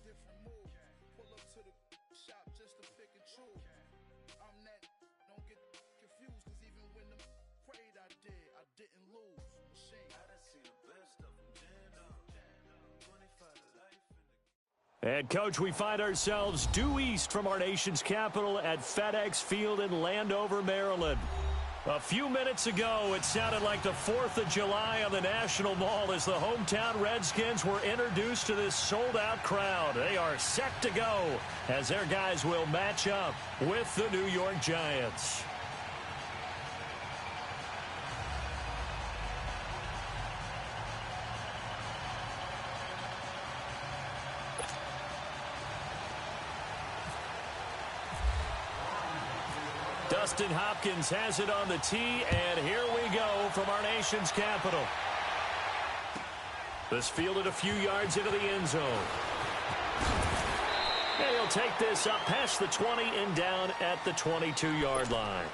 different moves. Pull up to the shop just to pick and choose. I'm that, don't get confused, cause even when the prayed I didn't lose. Machine. I done seen the best of them, stand up. 25 to life. And, Coach, we find ourselves due east from our nation's capital at FedEx Field in Landover, Maryland. A few minutes ago, it sounded like the 4th of July on the National Mall as the hometown Redskins were introduced to this sold-out crowd. They are set to go as their guys will match up with the New York Giants. Dustin Hopkins has it on the tee, and here we go from our nation's capital. This fielded a few yards into the end zone. And he'll take this up past the 20 and down at the 22-yard line.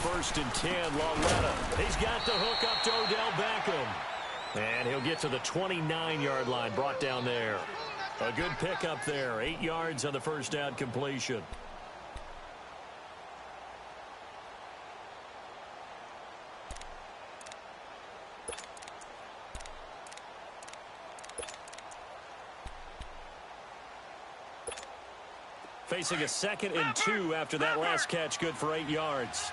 First and 10, Lauletta. He's got the hook up to Odell Beckham. And he'll get to the 29-yard line, brought down there. A good pickup there, 8 yards on the first down completion. Facing a 2nd and 2 after that last catch, good for 8 yards.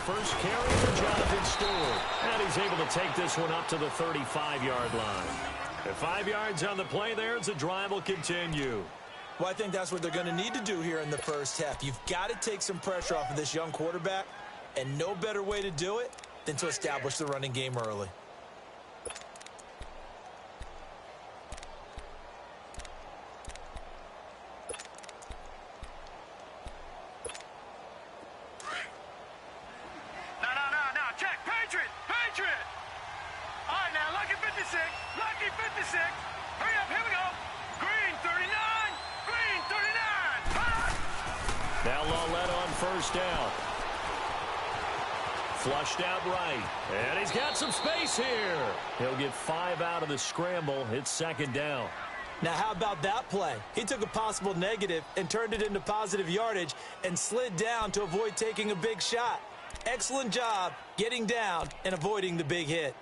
First carry for Jonathan Stewart. And he's able to take this one up to the 35-yard line. And 5 yards on the play there as the drive will continue. Well, I think that's what they're going to need to do here in the first half. You've got to take some pressure off of this young quarterback, and no better way to do it than to establish the running game early. Now Lauletta on first down. Flushed out right. And he's got some space here. He'll get 5 out of the scramble. It's 2nd down. Now, how about that play? He took a possible negative and turned it into positive yardage and slid down to avoid taking a big shot. Excellent job getting down and avoiding the big hit.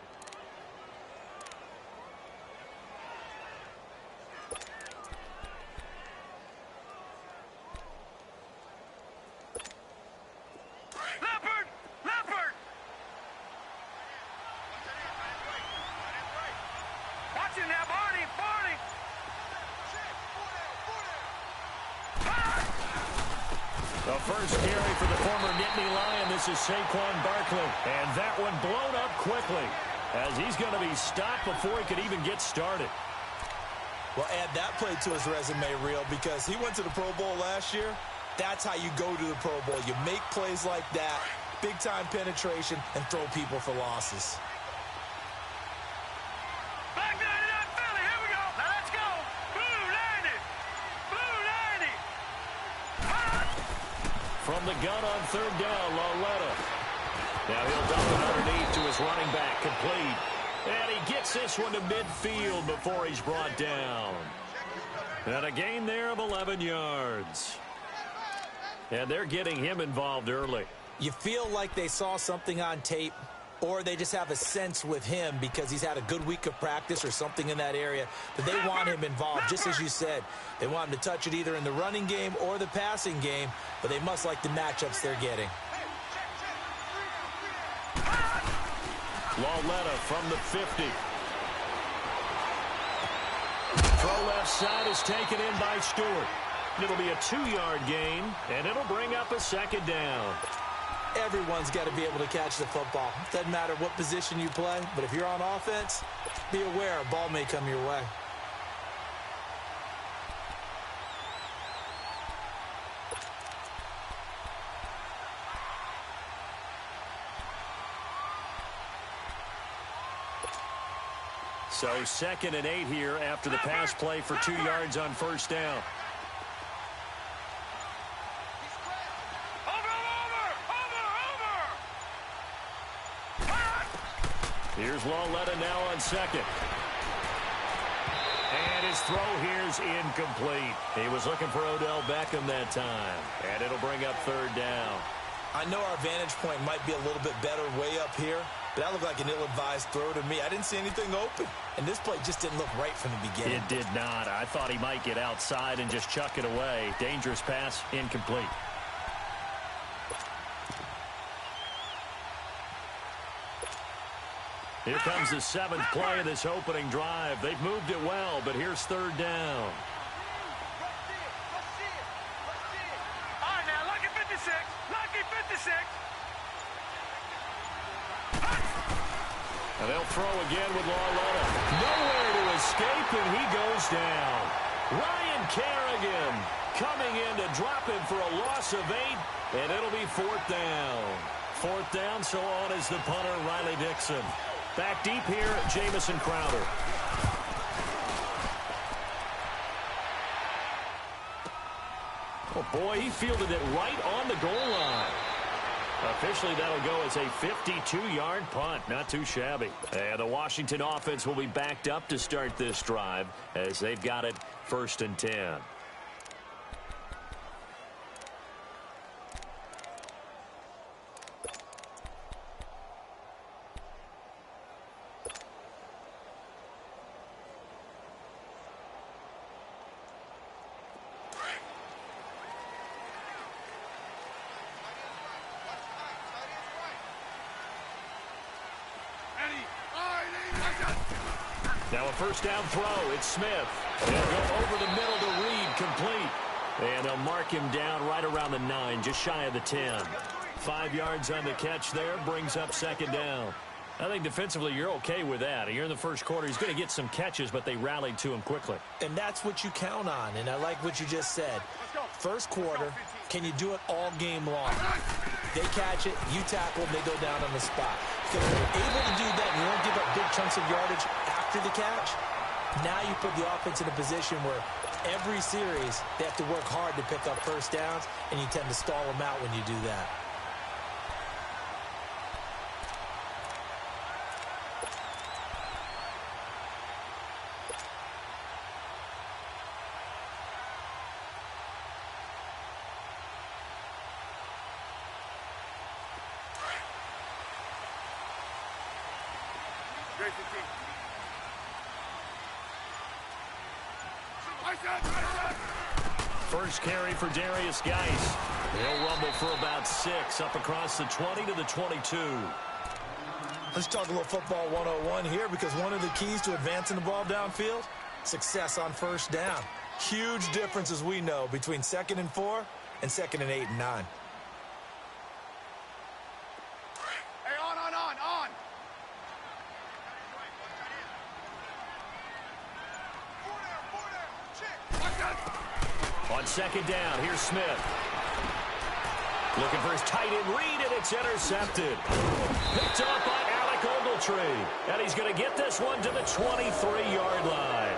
The first carry for the former Nittany Lion. This is Saquon Barkley. And that one blown up quickly as he's going to be stopped before he could even get started. Well, add that play to his resume reel because he went to the Pro Bowl last year. That's how you go to the Pro Bowl. You make plays like that, big-time penetration, and throw people for losses. From the gun on 3rd down, Lauletta. Now he'll dump it underneath to his running back, complete. And he gets this one to midfield before he's brought down. And a gain there of 11 yards. And they're getting him involved early. You feel like they saw something on tape, or they just have a sense with him because he's had a good week of practice or something in that area that they want him involved, just as you said. They want him to touch it either in the running game or the passing game, but they must like the matchups they're getting. Lauletta from the 50. Throw left side is taken in by Stewart. It'll be a 2-yard gain, and it'll bring up a 2nd down. Everyone's got to be able to catch the football. Doesn't matter what position you play, but if you're on offense, be aware a ball may come your way. So 2nd and 8 here after the pass play for 2 yards on first down. Here's Lawletta now on 2nd. And his throw here's incomplete. He was looking for Odell Beckham that time. And it'll bring up 3rd down. I know our vantage point might be a little bit better way up here, but that looked like an ill-advised throw to me. I didn't see anything open. And this play just didn't look right from the beginning. It did not. I thought he might get outside and just chuck it away. Dangerous pass, incomplete. Here comes the 7th play of this opening drive. They've moved it well, but here's 3rd down. All right, now, lucky 56. Lucky 56. And they'll throw again with Lawletta. Nowhere to escape, and he goes down. Ryan Kerrigan coming in to drop him for a loss of 8, and it'll be 4th down. 4th down, so on is the punter, Riley Dixon. Back deep here, Jamison Crowder. Oh, boy, he fielded it right on the goal line. Officially, that'll go as a 52-yard punt. Not too shabby. And the Washington offense will be backed up to start this drive as they've got it 1st and 10. Now a 1st down throw. It's Smith. He'll go over the middle to Reed, complete. And they'll mark him down right around the 9, just shy of the 10. 5 yards on the catch there, brings up 2nd down. I think defensively you're okay with that. Here in the first quarter, he's going to get some catches, but they rallied to him quickly. And that's what you count on, and I like what you just said. First quarter, can you do it all game long? They catch it, you tackle them, they go down on the spot. Because if you're able to do that and you don't give up big chunks of yardage after the catch, now you put the offense in a position where every series they have to work hard to pick up 1st downs, and you tend to stall them out when you do that. First carry for Darius Geis. He'll rumble for about 6 up across the 20 to the 22. Let's talk a little football 101 here, because one of the keys to advancing the ball downfield, success on 1st down. Huge difference, as we know, between 2nd and 4 and 2nd and 8 and 9. On 2nd down, here's Smith. Looking for his tight end Reed, and it's intercepted. Picked up by Alec Ogletree. And he's going to get this one to the 23-yard line.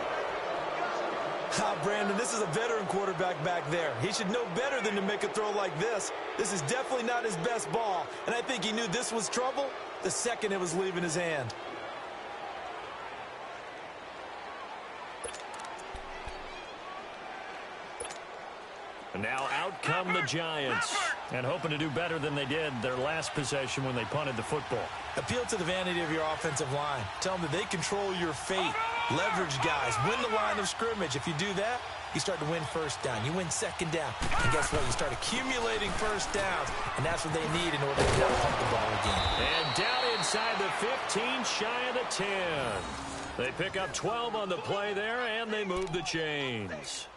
Brandon, this is a veteran quarterback back there. He should know better than to make a throw like this. This is definitely not his best ball, and I think he knew this was trouble the second it was leaving his hand. And now out come the Giants, and hoping to do better than they did their last possession when they punted the football. Appeal to the vanity of your offensive line. Tell them that they control your fate. Leverage guys. Win the line of scrimmage. If you do that, you start to win 1st down. You win 2nd down. And guess what? You start accumulating 1st downs, and that's what they need in order to not pump the ball again. And down inside the 15, shy of the 10. They pick up 12 on the play there, and they move the chains.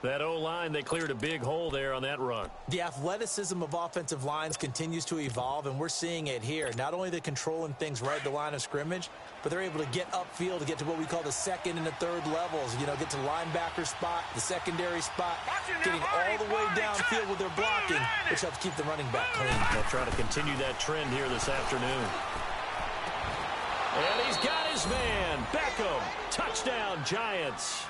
That O-line, they cleared a big hole there on that run. The athleticism of offensive lines continues to evolve, and we're seeing it here. Not only they're controlling things right at the line of scrimmage, but they're able to get upfield to get to what we call the second and the third levels. You know, get to linebacker spot, the secondary spot, getting all the way downfield with their blocking, which helps keep the running back clean. They'll try to continue that trend here this afternoon. And he's got his man, Beckham. Touchdown, Giants.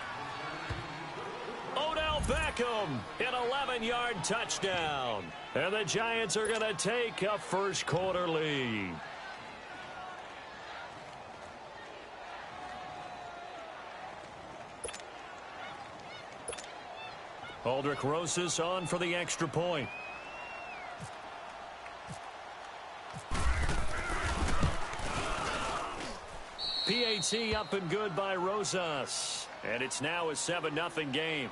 Odell Beckham, an 11-yard touchdown. And the Giants are going to take a first-quarter lead. Aldrich Rosas on for the extra point. PAT up and good by Rosas. And it's now a 7-0 game.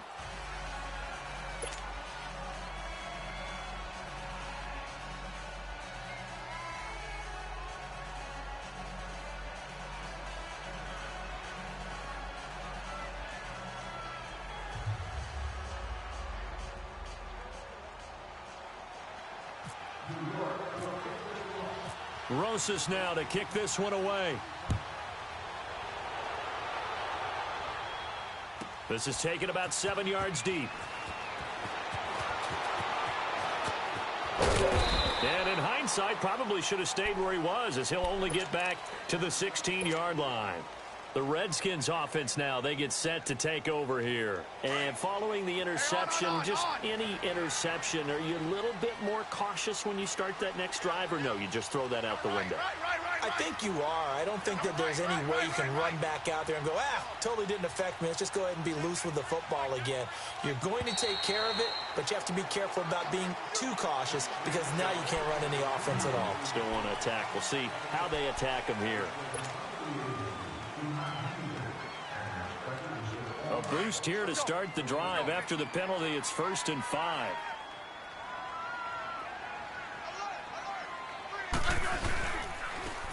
Rosas now to kick this one away. This is taken about 7 yards deep. And in hindsight, probably should have stayed where he was, as he'll only get back to the 16-yard line. The Redskins offense now, they get set to take over here. And following the interception, just any interception, are you a little bit more cautious when you start that next drive, or no, you just throw that out the window? I think you are. I don't think that there's any way you can run back out there and go, totally didn't affect me. Let's just go ahead and be loose with the football again. You're going to take care of it, but you have to be careful about being too cautious, because now you can't run any offense at all. Still want to attack. We'll see how they attack him here. A boost here to start the drive. After the penalty, it's 1st and 5.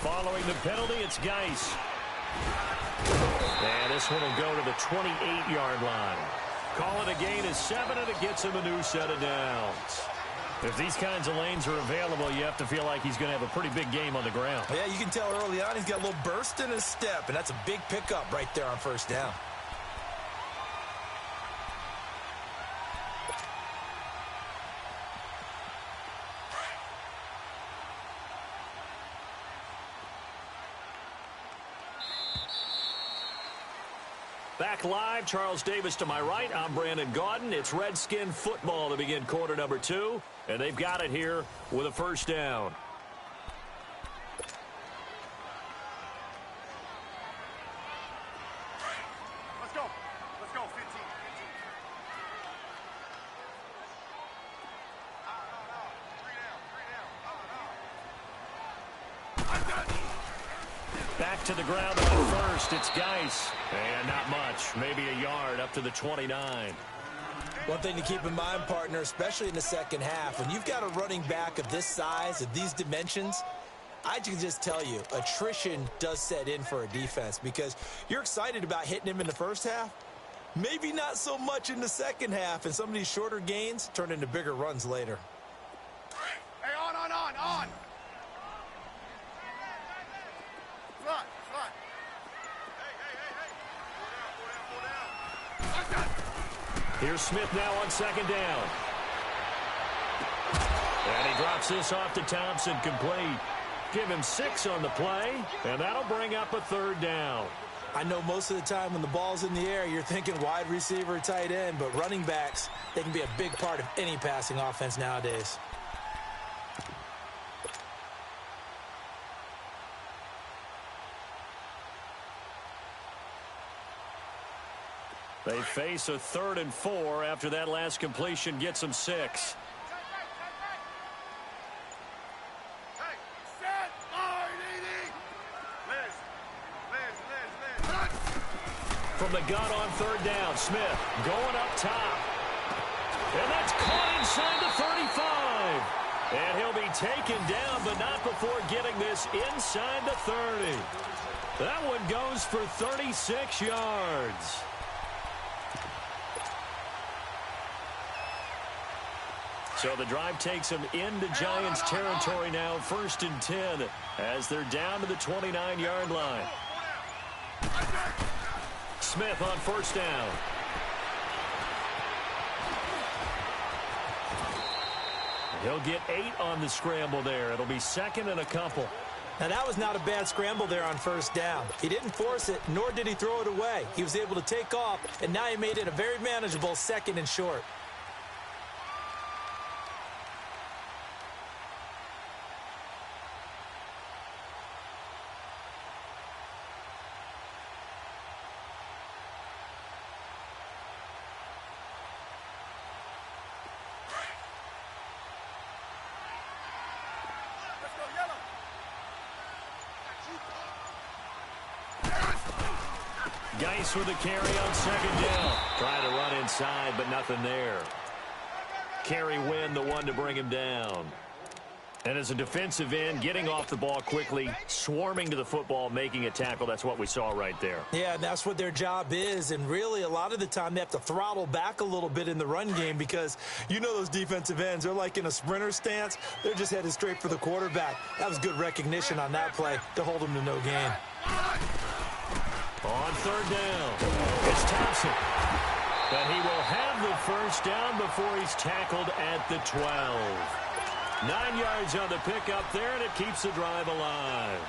Following the penalty, it's Geis. And this one will go to the 28-yard line. Call it a gain of 7, and it gets him a new set of downs. If these kinds of lanes are available, you have to feel like he's going to have a pretty big game on the ground. Yeah, you can tell early on he's got a little burst in his step, and that's a big pickup right there on first down. Back live, Charles Davis to my right. I'm Brandon Gaudin. It's Redskin football to begin quarter number 2, and they've got it here with a first down. Let's go. Let's go, 15. Back to the ground on first. It's Geis. And not much. Maybe a yard up to the 29. One thing to keep in mind, partner, especially in the second half, when you've got a running back of this size, of these dimensions, I can just tell you, attrition does set in for a defense, because you're excited about hitting him in the first half. Maybe not so much in the second half, and some of these shorter gains turn into bigger runs later. Hey, on. Front. Hey. Here's Smith now on second down. And he drops this off to Thompson, complete. Give him 6 on the play, and that'll bring up a third down. I know most of the time when the ball's in the air, you're thinking wide receiver, tight end, but running backs, they can be a big part of any passing offense nowadays. They face a 3rd and 4 after that last completion gets them 6. From the gun on third down, Smith going up top. And that's caught inside the 35. And he'll be taken down, but not before getting this inside the 30. That one goes for 36 yards. So the drive takes them into Giants territory now, 1st and 10, as they're down to the 29-yard line. Smith on 1st down. He'll get 8 on the scramble there. It'll be 2nd and a couple. Now, that was not a bad scramble there on 1st down. He didn't force it, nor did he throw it away. He was able to take off, and now he made it a very manageable 2nd and short. Geis with a carry on 2nd down. Trying to run inside, but nothing there. Carry Wynn, the one to bring him down. And as a defensive end, getting off the ball quickly, swarming to the football, making a tackle, that's what we saw right there. Yeah, and that's what their job is. And really, a lot of the time, they have to throttle back a little bit in the run game because you know those defensive ends, they're like in a sprinter stance. They're just headed straight for the quarterback. That was good recognition on that play to hold them to no gain. On 3rd down, it's Thompson. But he will have the 1st down before he's tackled at the 12. 9 yards on the pickup there, and it keeps the drive alive.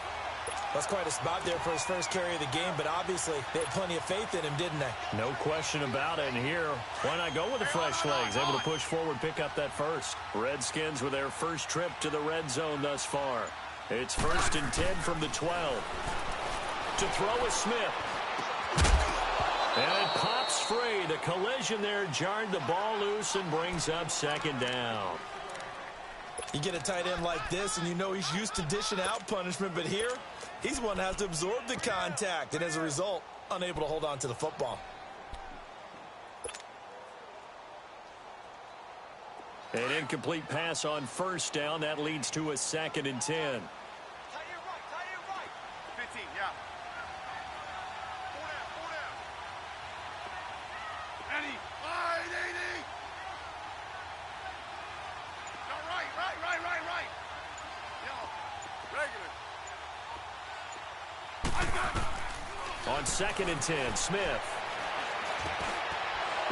That's quite a spot there for his first carry of the game, but obviously they had plenty of faith in him, didn't they? No question about it. And here, why not go with the fresh legs? Able to push forward, pick up that 1st. Redskins with their first trip to the red zone thus far. It's 1st and 10 from the 12. To throw is Smith. And it pops free. The collision there jarred the ball loose and brings up 2nd down. You get a tight end like this, and you know he's used to dishing out punishment, but here, he's one that has to absorb the contact, and as a result, unable to hold on to the football. An incomplete pass on 1st down. That leads to a 2nd and 10. Tie it right. 15, yeah. Pull down. Eddie. Wide, 80. No, right. Yellow. Regular. On 2nd and 10, Smith.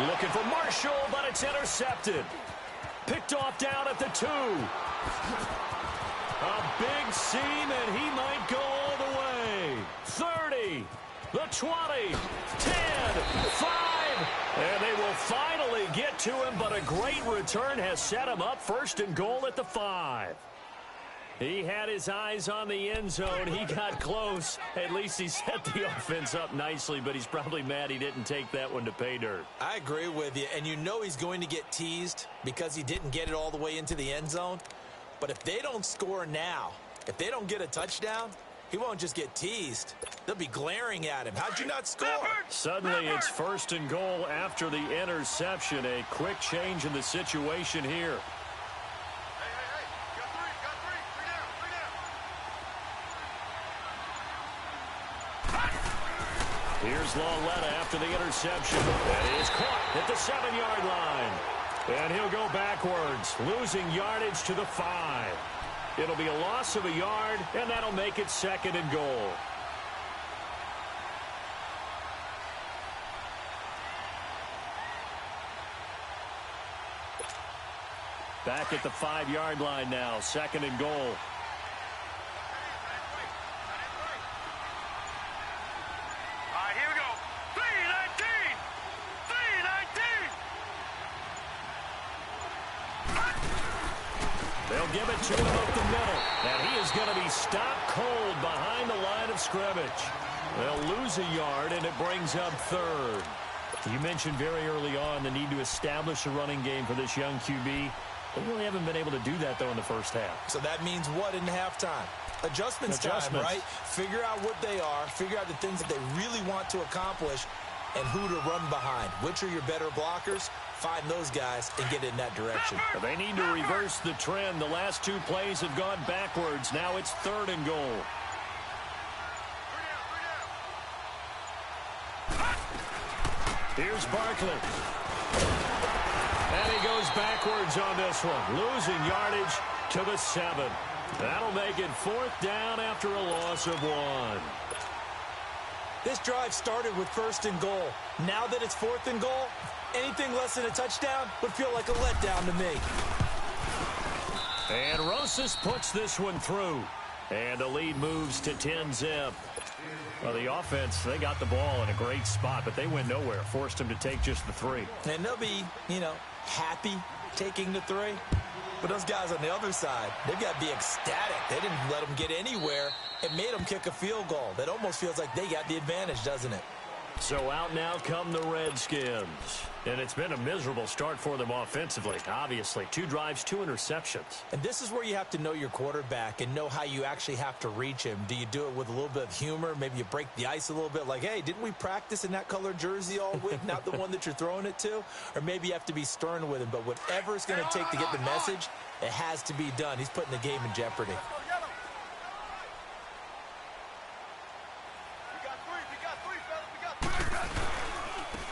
Looking for Marshall, but it's intercepted. Picked off down at the 2. A big seam, and he might go all the way. 30, the 20, 10, 5. And they will finally get to him, but a great return has set him up 1st and goal at the 5. He had his eyes on the end zone. He got close. At least he set the offense up nicely, but he's probably mad he didn't take that one to pay dirt. I agree with you, and you know he's going to get teased because he didn't get it all the way into the end zone. But if they don't score now, if they don't get a touchdown, he won't just get teased. They'll be glaring at him. How'd you not score? Suddenly it's 1st and goal after the interception. A quick change in the situation here. Here's Lauletta after the interception. That is caught at the 7-yard line. And he'll go backwards, losing yardage to the 5. It'll be a loss of a yard, and that'll make it 2nd and goal. Back at the 5-yard line now, 2nd and goal. They'll give it to him up the middle. And he is going to be stopped cold behind the line of scrimmage. They'll lose a yard, and it brings up 3rd. You mentioned very early on the need to establish a running game for this young QB. They really haven't been able to do that, though, in the first half. So that means what in halftime? Adjustments time, right? Figure out what they are, figure out the things that they really want to accomplish, and who to run behind. Which are your better blockers? Find those guys and get in that direction. They need to reverse the trend. The last 2 plays have gone backwards. Now it's 3rd and goal. Here's Barkley. And he goes backwards on this one, losing yardage to the 7. That'll make it 4th down after a loss of 1. This drive started with 1st and goal. Now that it's 4th and goal, anything less than a touchdown would feel like a letdown to me. And Rosas puts this one through. And the lead moves to 10-zip. Well, the offense, they got the ball in a great spot, but they went nowhere. Forced them to take just the 3. And they'll be, happy taking the 3. But those guys on the other side, they've got to be ecstatic. They didn't let them get anywhere. It made them kick a field goal. That almost feels like they got the advantage, doesn't it? So out now come the Redskins. And it's been a miserable start for them offensively, obviously. 2 drives, 2 interceptions. And this is where you have to know your quarterback and know how you actually have to reach him. Do you do it with a little bit of humor? Maybe you break the ice a little bit like, hey, didn't we practice in that color jersey all week, not the one that you're throwing it to? Or maybe you have to be stern with him. But whatever it's going to take to get the message, it has to be done. He's putting the game in jeopardy.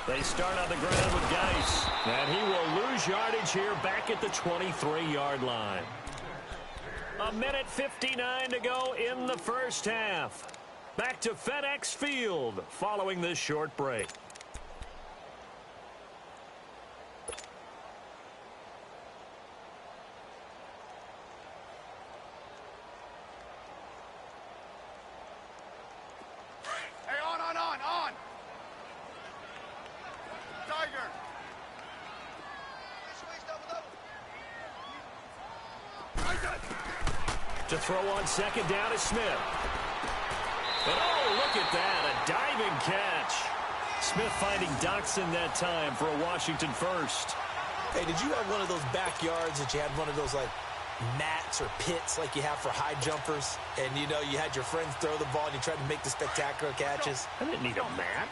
They start on the ground with Geis, and he will lose yardage here back at the 23-yard line. 1:59 to go in the first half. Back to FedEx Field following this short break. To throw on 2nd down is Smith. And oh, look at that, a diving catch. Smith finding Doxson that time for a Washington first. Hey, did you have one of those backyards that you had one of those, like, mats or pits like you have for high jumpers? And, you had your friends throw the ball and you tried to make the spectacular catches? I didn't need a mat.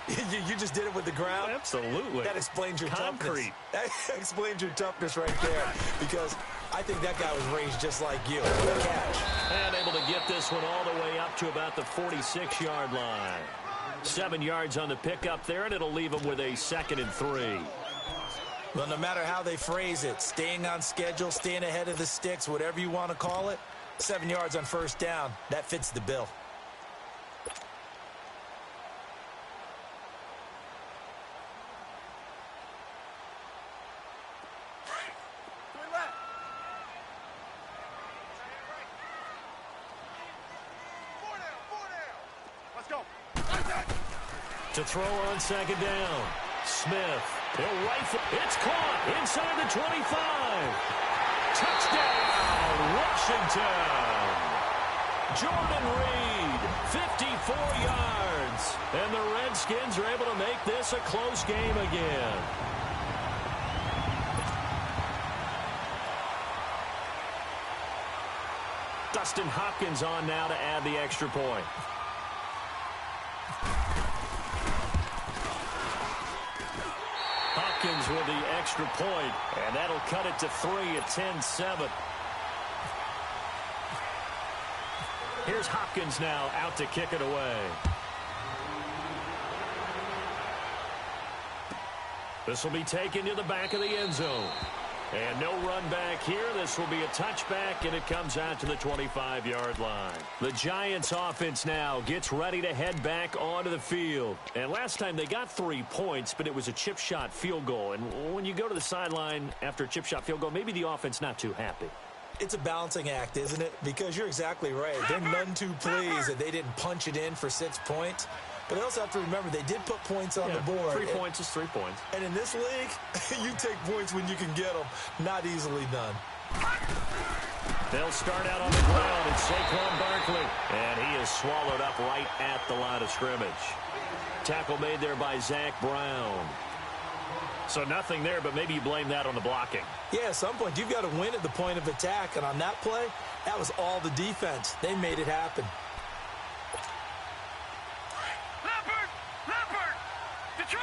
you just did it with the ground? Absolutely. That explains your concrete. Toughness. That explains your toughness right there. Because I think that guy was raised just like you. What a catch. And able to get this one all the way up to about the 46-yard line. 7 yards on the pickup there, and it'll leave him with a 2nd and 3. Well, no matter how they phrase it, staying on schedule, staying ahead of the sticks, whatever you want to call it, 7 yards on 1st down, that fits the bill. To throw on 2nd down, Smith. He'll rifle. It's caught inside the 25. Touchdown, Washington. Jordan Reed, 54 yards. And the Redskins are able to make this a close game again. Dustin Hopkins on now to add the extra point. Hopkins with the extra point, and that'll cut it to 3 at 10-7. Here's Hopkins now out to kick it away. This will be taken to the back of the end zone. And no run back here. This will be a touchback, and it comes out to the 25-yard line. The Giants offense now gets ready to head back onto the field. And last time they got 3 points, but it was a chip shot field goal. And when you go to the sideline after a chip shot field goal, maybe the offense not too happy. It's a balancing act, isn't it? Because you're exactly right. They're none too pleased that they didn't punch it in for 6 points. But they also have to remember they did put points on the board. 3 points is 3 points. And in this league, you take points when you can get them. Not easily done. They'll start out on the ground. It's Saquon Barkley. And he is swallowed up right at the line of scrimmage. Tackle made there by Zach Brown. So nothing there, but maybe you blame that on the blocking. Yeah, at some point, you've got to win at the point of attack. And on that play, that was all the defense. They made it happen. Detroit!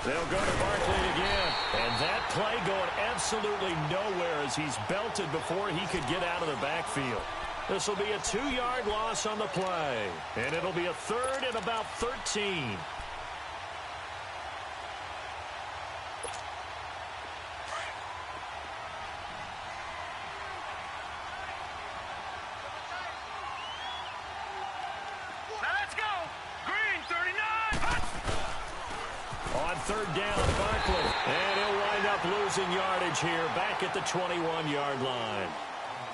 They'll go to Barkley again. And that play going absolutely nowhere as he's belted before he could get out of the backfield. This will be a 2-yard loss on the play, and it'll be a 3rd and about 13. Let's go. Green, 39. On 3rd down, Barkley. And he'll wind up losing yardage here back at the 21-yard line.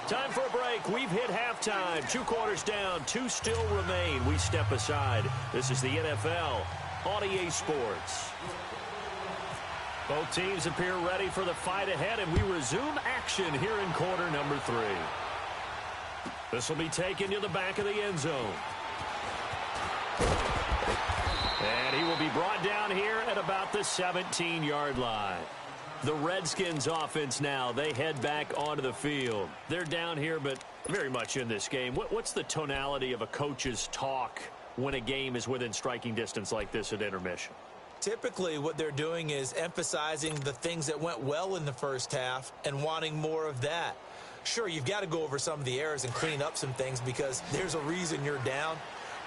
Time for a break. We've hit halftime. 2 quarters down. 2 still remain. We step aside. This is the NFL on EA Sports. Both teams appear ready for the fight ahead, and we resume action here in quarter number 3. This will be taken to the back of the end zone. And he will be brought down here at about the 17-yard line. The Redskins offense now, they head back onto the field. They're down here, but very much in this game. What's the tonality of a coach's talk when a game is within striking distance like this at intermission? Typically, what they're doing is emphasizing the things that went well in the first half and wanting more of that. Sure, you've got to go over some of the errors and clean up some things because there's a reason you're down.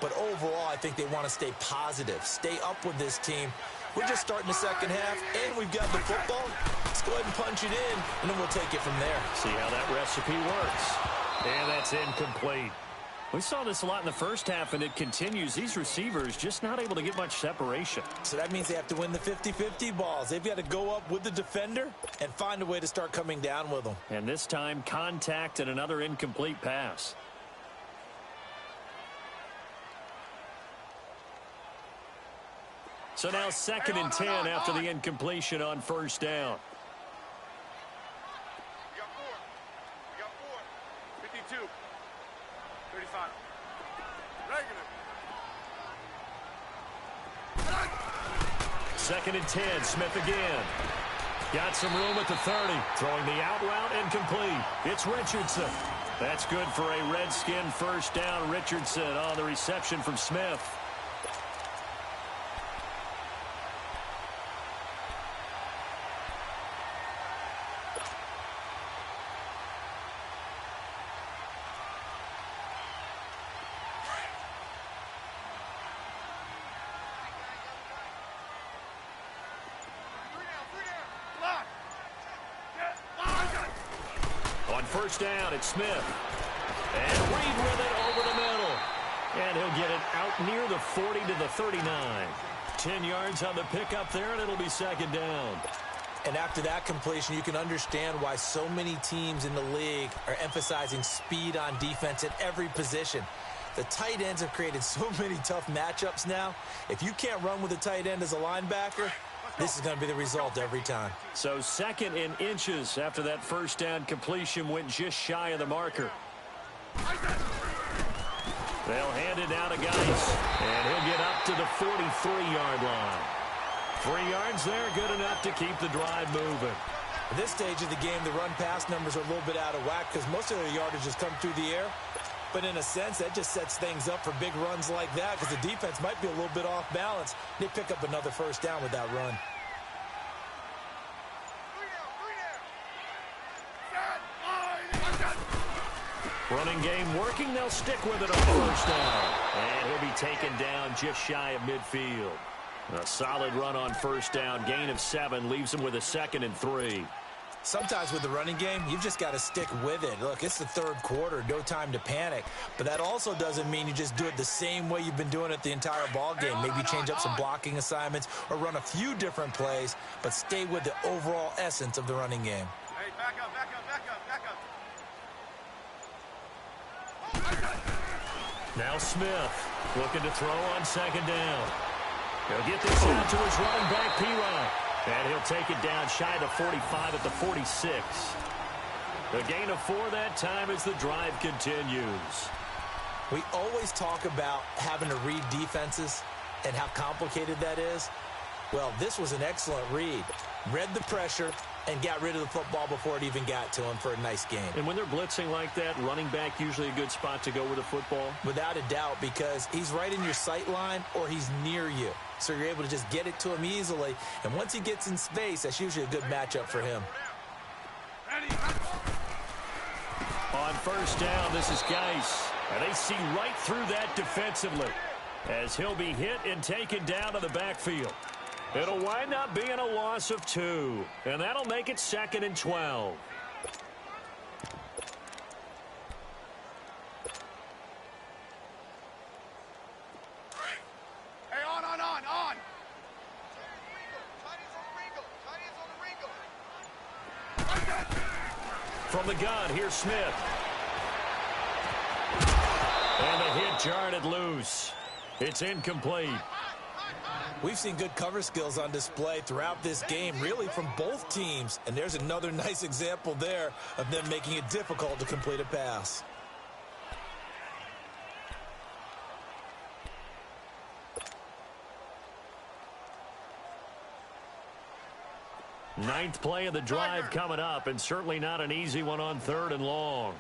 But overall, I think they want to stay positive, stay up with this team. We're just starting the second half, and we've got the football. Let's go ahead and punch it in, and then we'll take it from there. See how that recipe works. And that's incomplete. We saw this a lot in the first half, and it continues. These receivers just not able to get much separation. So that means they have to win the 50-50 balls. They've got to go up with the defender and find a way to start coming down with them. And this time, contact and another incomplete pass. So now 2nd and 10 after the incompletion on 1st down. We got 4. We got 4. 52. 35. Regular. 2nd and 10. Smith again. Got some room at the 30. Throwing the out route incomplete. It's Richardson. That's good for a Redskin 1st down. Richardson on the reception from Smith. On 1st down, it's Smith. And Reed with it over the middle. And he'll get it out near the 40 to the 39. 10 yards on the pickup there, and it'll be 2nd down. And after that completion, you can understand why so many teams in the league are emphasizing speed on defense at every position. The tight ends have created so many tough matchups now. If you can't run with a tight end as a linebacker, this is going to be the result every time. So 2nd and inches after that 1st down completion went just shy of the marker. They'll hand it down to Geis, and he'll get up to the 43-yard line. 3 yards there, good enough to keep the drive moving. At this stage of the game, the run-pass numbers are a little bit out of whack because most of their yardage has come through the air. But in a sense, that just sets things up for big runs like that because the defense might be a little bit off balance. They pick up another 1st down with that run. Running game working. They'll stick with it on 1st down. And he'll be taken down just shy of midfield. A solid run on 1st down. Gain of 7 leaves him with a 2nd and 3. Sometimes with the running game, you've just got to stick with it. Look, it's the 3rd quarter, no time to panic. But that also doesn't mean you just do it the same way you've been doing it the entire ball game. Maybe change up some blocking assignments or run a few different plays, but stay with the overall essence of the running game. Hey, back up, back up, back up, back up. Now Smith looking to throw on 2nd down. He'll get this out to his running back, P-Rod. And he'll take it down shy of the 45 at the 46. A gain of 4 that time as the drive continues. We always talk about having to read defenses and how complicated that is. Well, this was an excellent read. Read the pressure, and got rid of the football before it even got to him for a nice game. And when they're blitzing like that, running back usually a good spot to go with the football? Without a doubt, because he's right in your sight line or he's near you. So you're able to just get it to him easily. And once he gets in space, that's usually a good matchup for him. On first down, this is Geis. And they see right through that defensively as he'll be hit and taken down to the backfield. It'll wind up being a loss of 2, and that'll make it 2nd and 12. Hey, on. From the gun, here's Smith. And the hit jarred loose. It's incomplete. We've seen good cover skills on display throughout this game, really from both teams. And there's another nice example there of them making it difficult to complete a pass. Ninth play of the drive coming up, and certainly not an easy one on 3rd and long.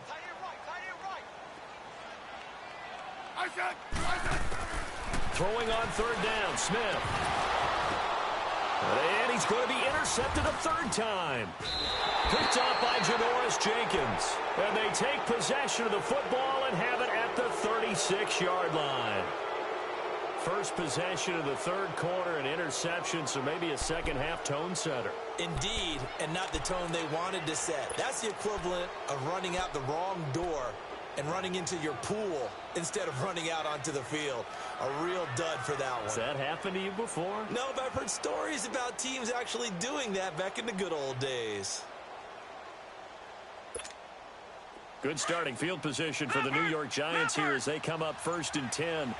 Throwing on 3rd down, Smith. And he's going to be intercepted a 3rd time. Picked up by Janoris Jenkins. And they take possession of the football and have it at the 36-yard line. First possession of the 3rd quarter, an interception, so maybe a second-half tone setter. Indeed, and not the tone they wanted to set. That's the equivalent of running out the wrong door and running into your pool instead of running out onto the field. A real dud for that one. Has that happened to you before? No, but I've heard stories about teams actually doing that back in the good old days. Good starting field position for the New York Giants here as they come up 1st and 10.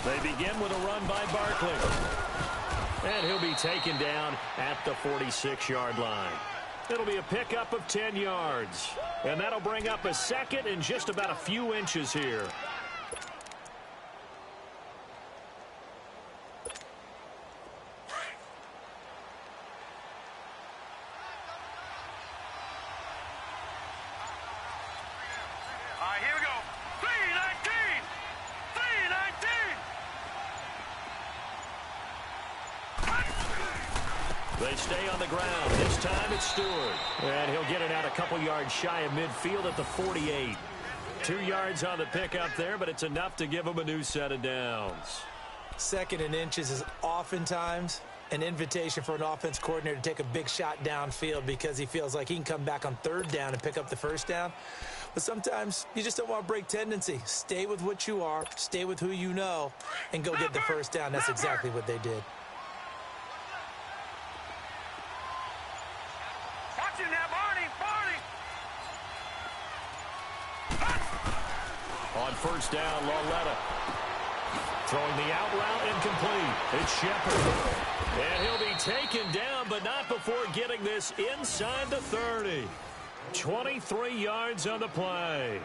They begin with a run by Barkley. And he'll be taken down at the 46-yard line. It'll be a pickup of 10 yards. And that'll bring up a 2nd and just about a few inches here. All right, here we go. 319! 319! They stay on the ground. This time it's Stewart. And he'll get it out a couple yards shy of midfield at the 48. 2 yards on the pickup there, but it's enough to give him a new set of downs. 2nd and inches is oftentimes an invitation for an offense coordinator to take a big shot downfield because he feels like he can come back on 3rd down and pick up the 1st down. But sometimes you just don't want to break tendency. Stay with what you are, stay with who you know, and go get the 1st down. That's exactly what they did. Watch it now, Barney! On 1st down, Lauletta. Throwing the out route incomplete. It's Shepard. And he'll be taken down, but not before getting this inside the 30. 23 yards on the play.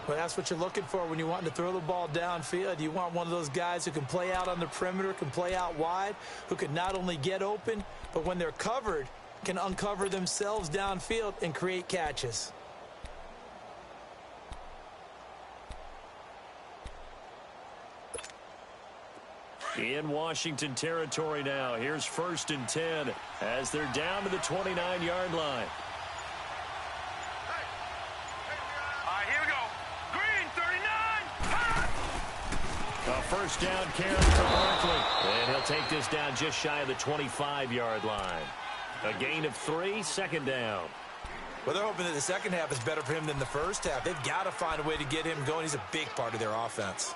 Well, that's what you're looking for when you want to throw the ball downfield. You want one of those guys who can play out on the perimeter, can play out wide, who can not only get open, but when they're covered, can uncover themselves downfield and create catches. In Washington territory now. Here's 1st and 10 as they're down to the 29-yard line. All right, here we go. Green, 39! A 1st down carry for Barkley. And he'll take this down just shy of the 25-yard line. A gain of 3, 2nd down. Well, they're hoping that the second half is better for him than the first half. They've got to find a way to get him going. He's a big part of their offense.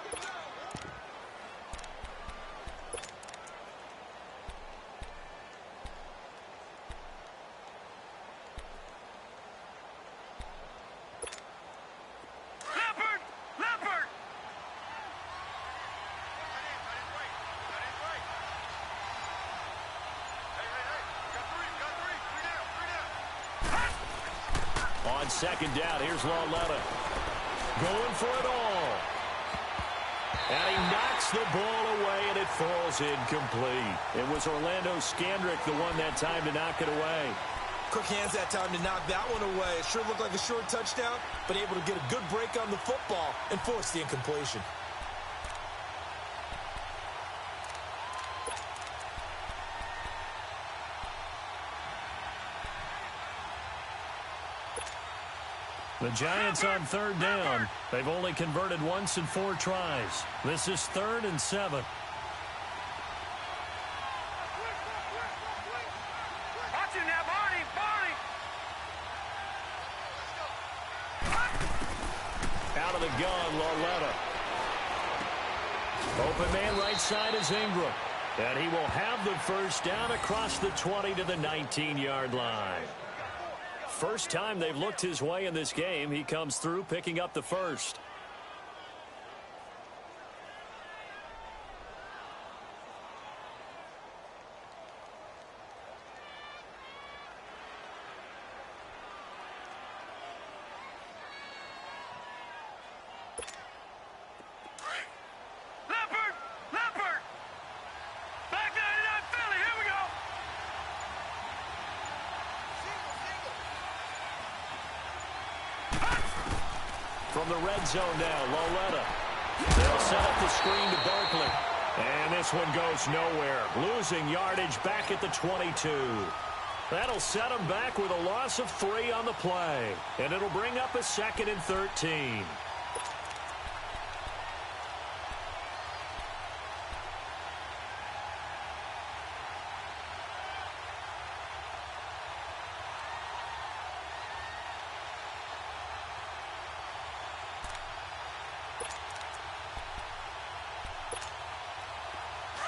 On 2nd down, here's Lauletta. Going for it all. And Hits the ball away, and it falls incomplete. It was Orlando Scandrick the one that time to knock it away. Quick hands that time to knock that one away. It sure looked like a short touchdown, but able to get a good break on the football and force the incompletion. The Giants on third down. They've only converted once in 4 tries. This is 3rd and 7. Out of the gun, Lauletta. Open man right side is Ingram. And he will have the first down across the 20 to the 19-yard line. First time they've looked his way in this game. He comes through picking up the first. From the red zone now, Lauletta. They'll set up the screen to Barkley. And this one goes nowhere. Losing yardage back at the 22. That'll set them back with a loss of 3 on the play. And it'll bring up a 2nd and 13.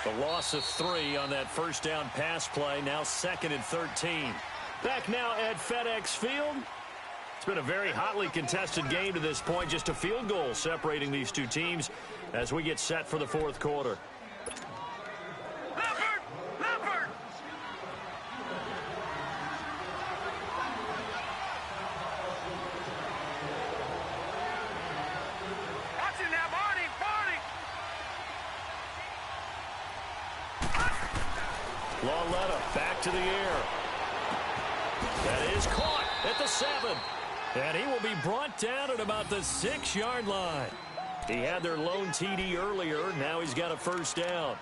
The loss of 3 on that first down pass play. Now 2nd and 13. Back now at FedEx Field. It's been a very hotly contested game to this point. Just a field goal separating these two teams as we get set for the 4th quarter. Lauletta back to the air. That is caught at the 7. And he will be brought down at about the 6-yard line. He had their lone TD earlier. Now he's got a first down.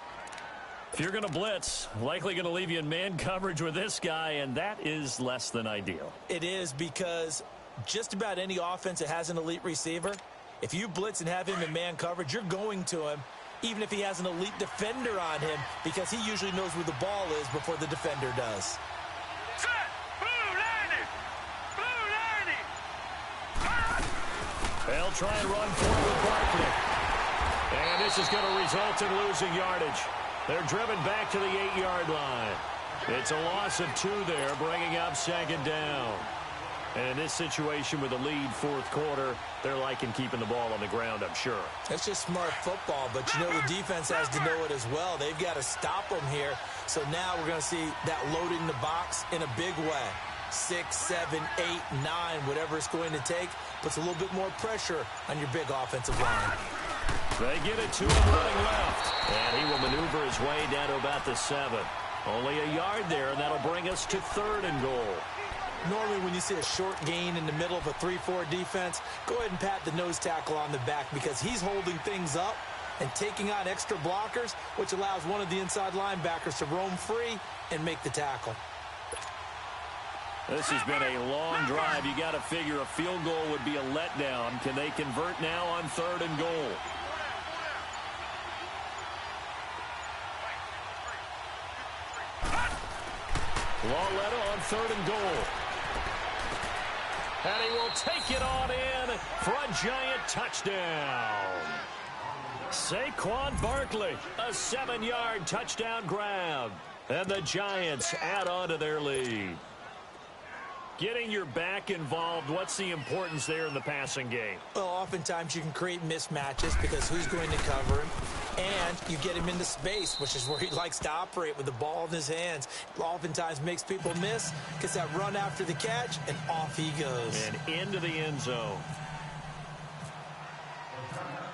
If you're going to blitz, likely going to leave you in man coverage with this guy, and that is less than ideal. It is, because just about any offense that has an elite receiver, if you blitz and have him in man coverage, you're going to him, even if he has an elite defender on him, because he usually knows where the ball is before the defender does. They'll try and run forward with Barkley. And this is going to result in losing yardage. They're driven back to the 8-yard line. It's a loss of 2 there, bringing up 2nd down. And in this situation with the lead 4th quarter, they're liking keeping the ball on the ground, I'm sure. That's just smart football, but you know the defense has to know it as well. They've got to stop them here. So now we're going to see that loading the box in a big way. 6, 7, 8, 9, whatever it's going to take, puts a little bit more pressure on your big offensive line. They get it to him running left. And he will maneuver his way down to about the 7. Only a yard there, and that'll bring us to 3rd and goal. Normally when you see a short gain in the middle of a 3-4 defense, go ahead and pat the nose tackle on the back, because he's holding things up and taking on extra blockers, which allows one of the inside linebackers to roam free and make the tackle. This has been a long drive. You got to figure a field goal would be a letdown. Can they convert now on 3rd and goal? Lauletta on 3rd and goal. And he will take it on in for a giant touchdown. Saquon Barkley, a 7-yard touchdown grab. And the Giants add on to their lead. Getting your back involved, what's the importance there in the passing game? Well, oftentimes you can create mismatches because who's going to cover him? And you get him into space, which is where he likes to operate with the ball in his hands. Oftentimes makes people miss, gets that run after the catch, and off he goes. And into the end zone.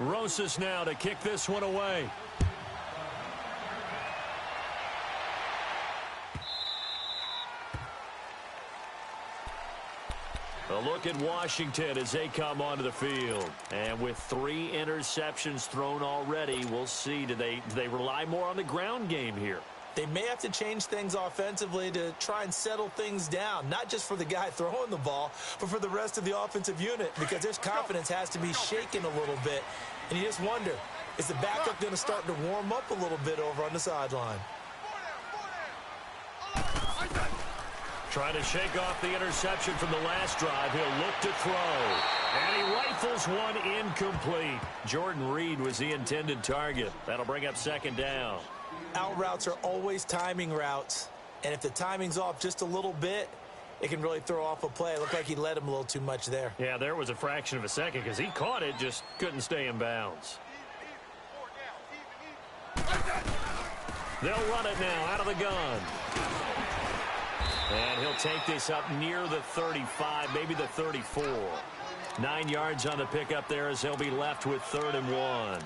Rosas now to kick this one away. A look at Washington as they come onto the field. And with 3 interceptions thrown already, we'll see. Do they rely more on the ground game here? They may have to change things offensively to try and settle things down, not just for the guy throwing the ball, but for the rest of the offensive unit, because their confidence has to be shaken a little bit. And you just wonder, is the backup going to start to warm up a little bit over on the sideline? Trying to shake off the interception from the last drive. He'll look to throw. And he rifles one incomplete. Jordan Reed was the intended target. That'll bring up second down. Out routes are always timing routes. And if the timing's off just a little bit, it can really throw off a play. It looked like he led him a little too much there. Yeah, there was a fraction of a second because he caught it, just couldn't stay in bounds. They'll run it now out of the gun. And he'll take this up near the 35, maybe the 34. 9 yards on the pickup there as he'll be left with 3rd and 1.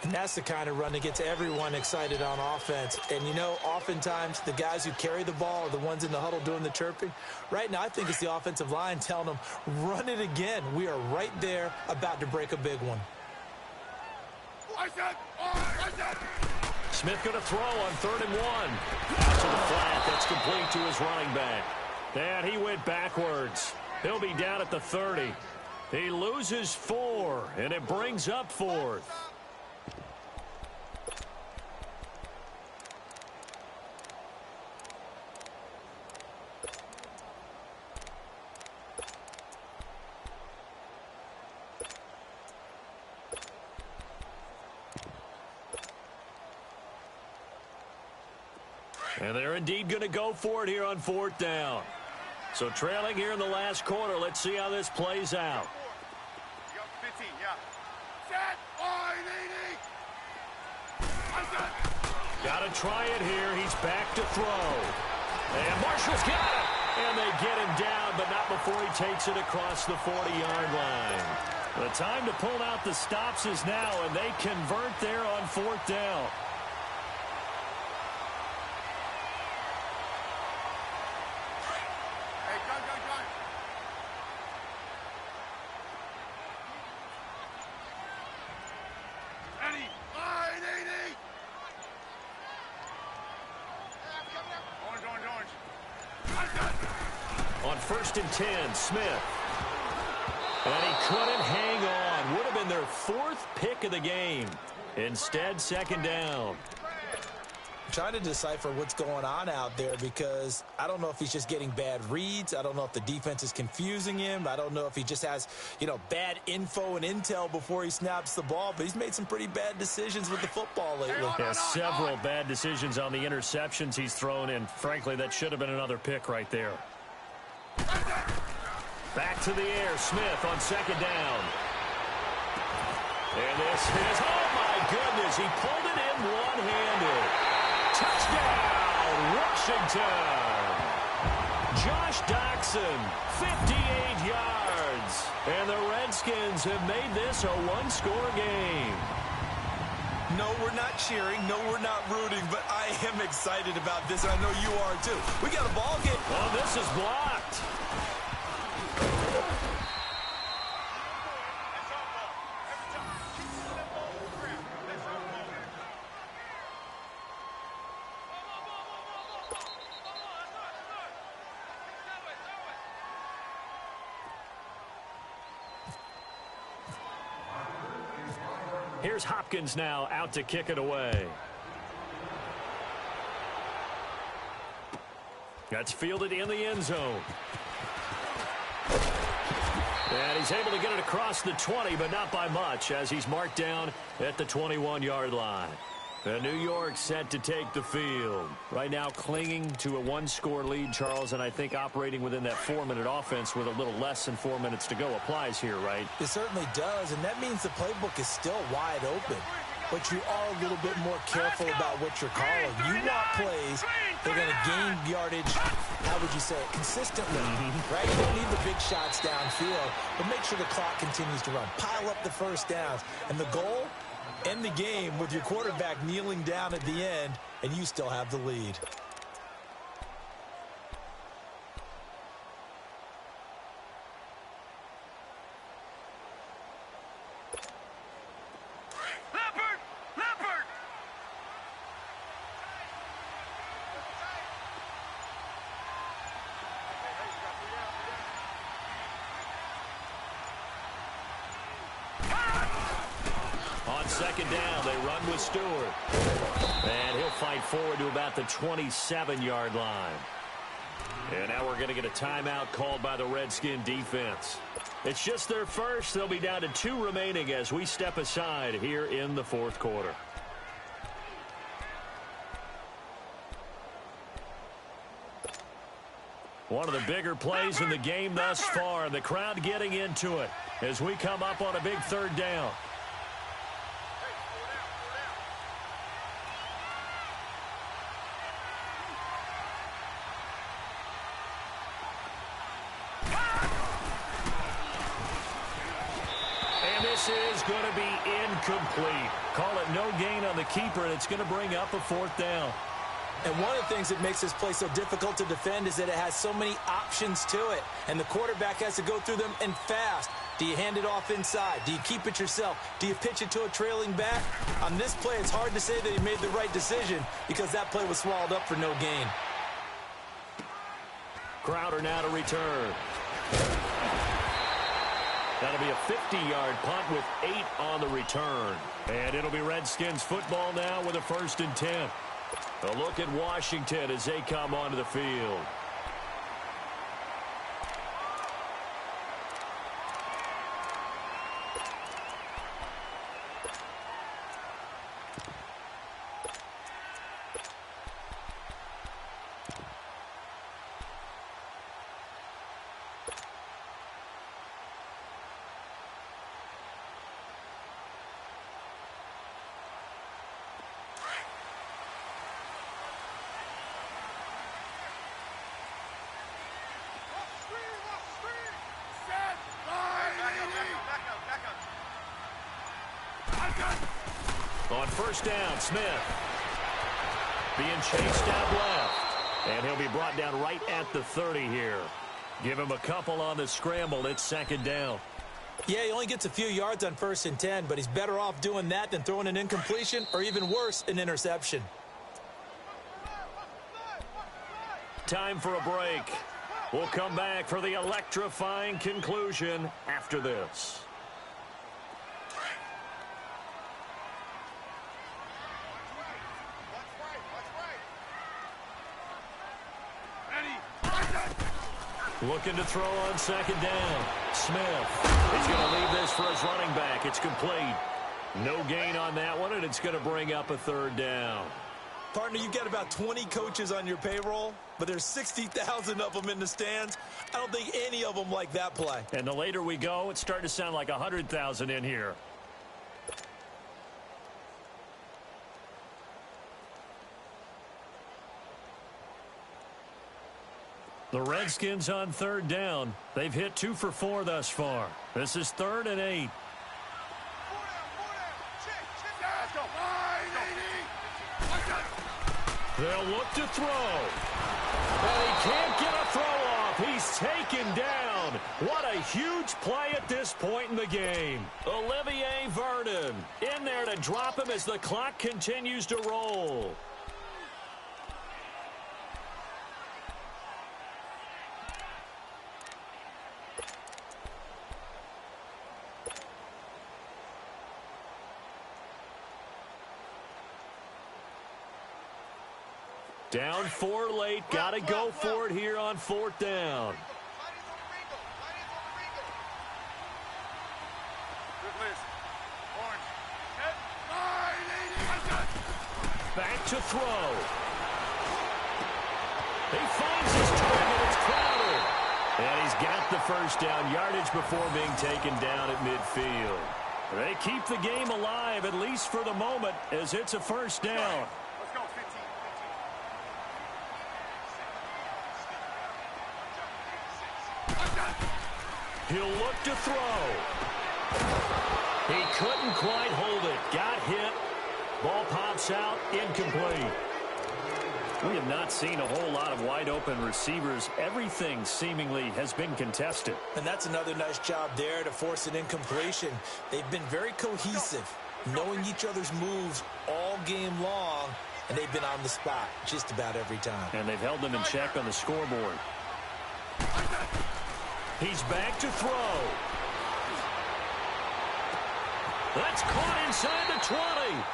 And that's the kind of run that gets everyone excited on offense. And, you know, oftentimes the guys who carry the ball are the ones in the huddle doing the chirping. Right now, I think it's the offensive line telling them, run it again. We are right there about to break a big one. Smith going to throw on 3rd and 1. Out to the flat. That's complete to his running back. And he went backwards. He'll be down at the 30. He loses 4, and it brings up 4th. And they're indeed going to go for it here on 4th down. So trailing here in the last quarter. Let's see how this plays out. Got to try it here. He's back to throw. And Marshall's got it. And they get him down, but not before he takes it across the 40-yard line. The time to pull out the stops is now, and they convert there on 4th down. On 1st and 10, Smith. And he couldn't hang on. Would have been their 4th pick of the game. Instead, 2nd down. I'm trying to decipher what's going on out there because I don't know if he's just getting bad reads. I don't know if the defense is confusing him. I don't know if he just has, bad info and intel before he snaps the ball. But he's made some pretty bad decisions with the football lately. Yeah, several bad decisions on the interceptions he's thrown in. Frankly, that should have been another pick right there. Back to the air, Smith on 2nd down. And this is, oh my goodness, he pulled it in one-handed. Touchdown, Washington. Josh Doxson, 58 yards. And the Redskins have made this a one-score game. No, we're not cheering. No, we're not rooting. But I am excited about this, and I know you are too. We got a ball game. Oh, this is blocked. Here's Hopkins now out to kick it away. That's fielded in the end zone. And he's able to get it across the 20, but not by much, as he's marked down at the 21-yard line. And New York set to take the field. Right now clinging to a one-score lead, Charles, and I think operating within that 4-minute offense with a little less than 4 minutes to go applies here, right? It certainly does, and that means the playbook is still wide open. but you are a little bit more careful about what you're calling. You want plays that are going to gain yardage, how would you say it, consistently, right? You don't need the big shots downfield, but make sure the clock continues to run. Pile up the first downs. And the goal, end the game with your quarterback kneeling down at the end, and you still have the lead. Second down, they run with Stewart. And he'll fight forward to about the 27-yard line. And now we're going to get a timeout called by the Redskin defense. It's just their first. They'll be down to 2 remaining as we step aside here in the fourth quarter. One of the bigger plays in the game thus far, and the crowd getting into it as we come up on a big third down. Is going to be incomplete. Call it no gain on the keeper, and it's going to bring up a fourth down. And one of the things that makes this play so difficult to defend is that it has so many options to it, and the quarterback has to go through them and fast. Do you hand it off inside? Do you keep it yourself? Do you pitch it to a trailing back? On this play, it's hard to say that he made the right decision because that play was swallowed up for no gain. Crowder now to return. That'll be a 50-yard punt with 8 on the return. And it'll be Redskins football now with a 1st and 10. A look at Washington as they come onto the field. On first down, Smith being chased out left. And he'll be brought down right at the 30 here. Give him a couple on the scramble. It's second down. Yeah, he only gets a few yards on 1st and 10, but he's better off doing that than throwing an incompletion or even worse, an interception. Time for a break. We'll come back for the electrifying conclusion after this. Looking to throw on second down. Smith is going to leave this for his running back. It's complete. No gain on that one, and it's going to bring up a 3rd down. Partner, you've got about 20 coaches on your payroll, but there's 60,000 of them in the stands. I don't think any of them like that play. And the later we go, it's starting to sound like 100,000 in here. The Redskins on 3rd down. They've hit 2 for 4 thus far. This is 3rd and 8. They'll look to throw. And he can't get a throw off. He's taken down. What a huge play at this point in the game. Olivier Vernon in there to drop him as the clock continues to roll. Down 4 late. Got to go for it here on 4th down. Back to throw. He finds his target. It's Crowder. And he's got the first down yardage before being taken down at midfield. They keep the game alive, at least for the moment, as it's a first down. Let's go, 15. He'll look to throw. He couldn't quite hold it. Got hit. Ball pops out, incomplete. We have not seen a whole lot of wide-open receivers. Everything seemingly has been contested. And that's another nice job there to force an incompletion. They've been very cohesive, knowing each other's moves all game long, and they've been on the spot just about every time. And they've held them in check on the scoreboard. He's back to throw. That's caught inside the 20.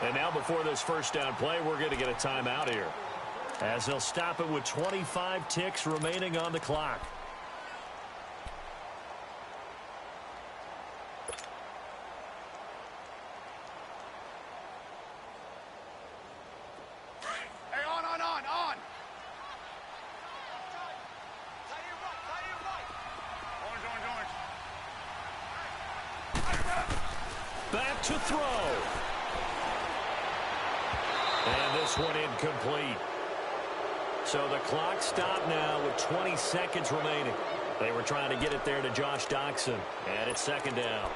And now before this first down play, we're going to get a timeout here, as they'll stop it with 25 ticks remaining on the clock. Hey, on. Orange. Back to throw. And this one incomplete. So the clock stopped now with 20 seconds remaining. They were trying to get it there to Josh Doxson. And it's second down.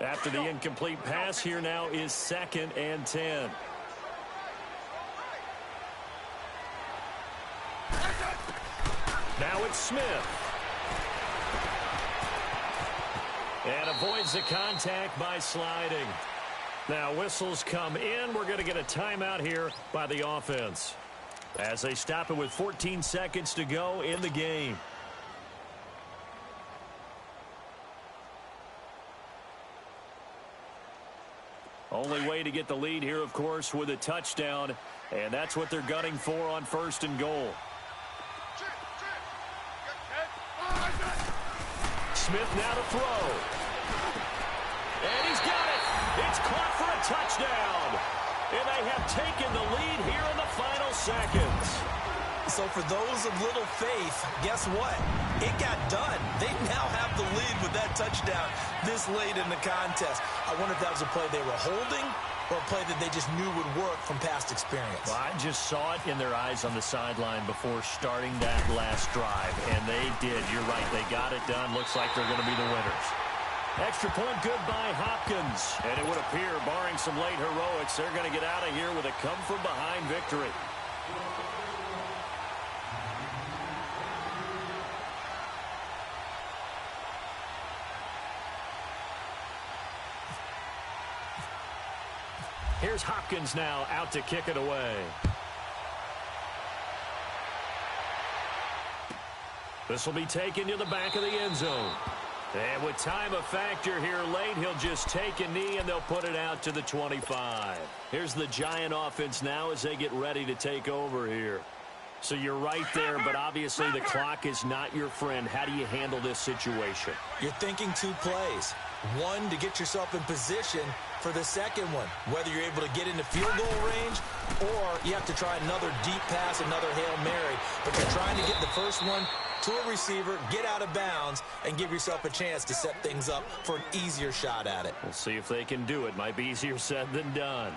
After the incomplete pass, here now is 2nd and 10. Now it's Smith. And avoids the contact by sliding. Now whistles come in. We're going to get a timeout here by the offense, as they stop it with 14 seconds to go in the game. Only way to get the lead here, of course, with a touchdown. And that's what they're gunning for on 1st and goal. Smith now to throw. And he's got it. It's caught for a touchdown. And they have taken the lead here in the final seconds. So for those of little faith, guess what? It got done. They now have the lead with that touchdown this late in the contest. I wonder if that was a play they were holding or a play that they just knew would work from past experience. Well, I just saw it in their eyes on the sideline before starting that last drive, and they did. You're right. They got it done. Looks like they're going to be the winners. Extra point good by Hopkins. And it would appear, barring some late heroics, they're going to get out of here with a come-from-behind victory. Here's Hopkins now out to kick it away. This will be taken to the back of the end zone. And with time a factor here late, he'll just take a knee and they'll put it out to the 25. Here's the Giant offense now as they get ready to take over here. So you're right there, but obviously the clock is not your friend. How do you handle this situation? You're thinking 2 plays. One, to get yourself in position for the second one, whether you're able to get into field goal range or you have to try another deep pass, another Hail Mary. But you're trying to get the first one to a receiver, get out of bounds, and give yourself a chance to set things up for an easier shot at it. We'll see if they can do it. Might be easier said than done.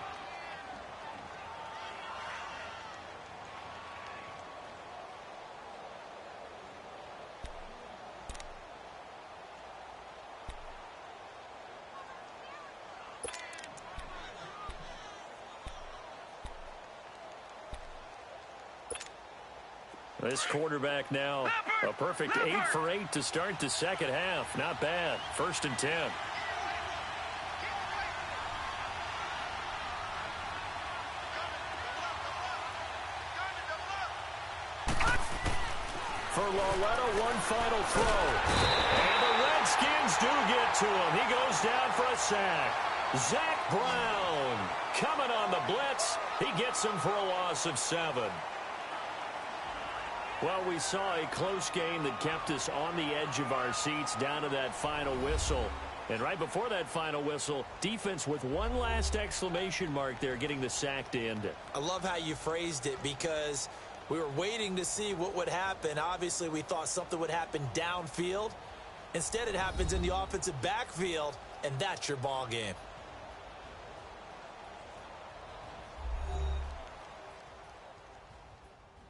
This quarterback now, a perfect 8 for 8 to start the second half. Not bad. 1st and 10. For Lauletto, one final throw. And the Redskins do get to him. He goes down for a sack. Zach Brown coming on the blitz. He gets him for a loss of 7. Well, we saw a close game that kept us on the edge of our seats down to that final whistle. And right before that final whistle, defense with one last exclamation mark there, getting the sack to end it. I love how you phrased it because we were waiting to see what would happen. Obviously, we thought something would happen downfield. Instead, it happens in the offensive backfield, and that's your ball game.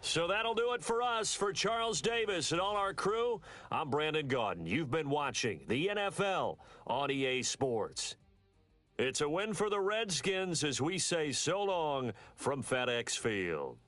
So that'll do it for us. For Charles Davis and all our crew, I'm Brandon Gaudin. You've been watching the NFL on EA Sports. It's a win for the Redskins as we say so long from FedEx Field.